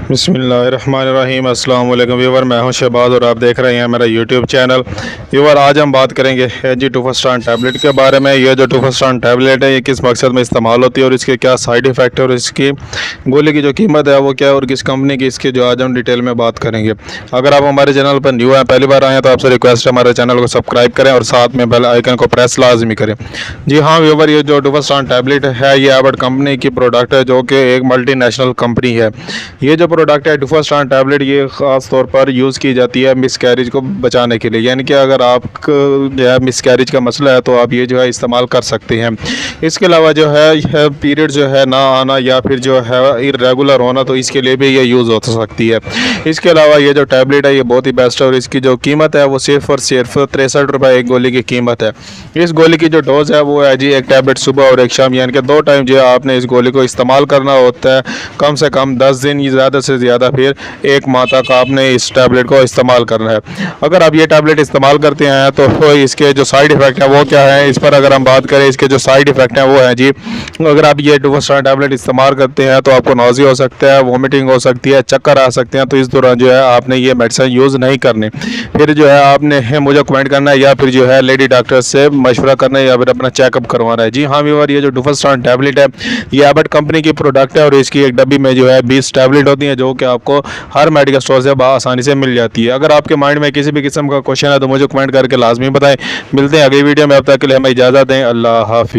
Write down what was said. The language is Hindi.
बिस्मिल्लाहिर्रहमानिर्रहीम। अस्सलाम वालेकुम व्यूवर, मैं हूं शहबाज और आप देख रहे हैं मेरा यूट्यूब चैनल। व्यूवर, आज हम बात करेंगे एजी टूफास्टान टैबलेट के बारे में। यह जो टूफास्टान टैबलेट है ये किस मकसद में इस्तेमाल होती है और इसके क्या साइड इफ़ेक्ट है और इसकी गोली की जो कीमत है वो क्या है और किस कंपनी की, इसकी जो आज हम डिटेल में बात करेंगे। अगर आप हमारे चैनल पर न्यू हैं, पहली बार आए हैं, तो आपसे रिक्वेस्ट है हमारे चैनल को सब्सक्राइब करें और साथ में बेल आइकन को प्रेस लाजमी करें। जी हाँ व्यूवर, ये जो टूफास्टान टैबलेट है ये एबट कंपनी की प्रोडक्ट है जो कि एक मल्टीनेशनल कंपनी है। ये जो प्रोडक्ट है टूफास्टान टैबलेट, ये ख़ास तौर पर यूज़ की जाती है मिसकैरेज को बचाने के लिए। यानी कि अगर आपको जो है मिसकैरेज का मसला है तो आप ये जो है इस्तेमाल कर सकते हैं। इसके अलावा जो है पीरियड जो है ना आना या फिर जो है इरेगुलर होना, तो इसके लिए भी ये यूज़ हो सकती है। इसके अलावा ये जो टैबलेट है ये बहुत ही बेस्ट है और इसकी जो कीमत है वो सिर्फ और सिर्फ 63 रुपये एक गोली की कीमत है। इस गोली की जो डोज़ है वो है जी एक टैबलेट सुबह और एक शाम, यानी कि 2 टाइम जो है आपने इस गोली को इस्तेमाल करना होता है। कम से कम 10 दिन, ज़्यादा से ज़्यादा फिर 1 माह तक आपने इस टैबलेट को इस्तेमाल करना है। अगर आप ये टैबलेट इस्तेमाल करते हैं तो इसके जो साइड इफ़ेक्ट है वो क्या है, इस पर अगर हम बात करें, इसके जो साइड इफ़ेक्ट हैं वो है जी, अगर आप ये टूफास्टान टैबलेट इस्तेमाल करते हैं तो आपको नौज़ी हो सकता है, वोमिटिंग हो सकती है, चक्कर आ सकते हैं। तो इस दौरान जो है आपने ये मेडिसिन यूज़ नहीं करनी। फिर जो है आपने मुझे कमेंट करना है या फिर जो है लेडी डॉक्टर से मशवरा करना है या फिर अपना चेकअप करवाना है। जी हाँ व्यूअर, ये जो टूफास्टान टैबलेट है ये एबट कंपनी की प्रोडक्ट है और इसकी एक डब्बी में जो है 20 टैबलेट होती हैं जो कि आपको हर मेडिकल स्टोर से आसानी से मिल जाती है। अगर आपके माइंड में किसी भी किस्म का क्वेश्चन है तो मुझे कमेंट करके लाजमी बताएं। मिलते हैं अगली वीडियो में, अब तक के लिए हमें इजाज़त दें। अल्लाह हाफिज़।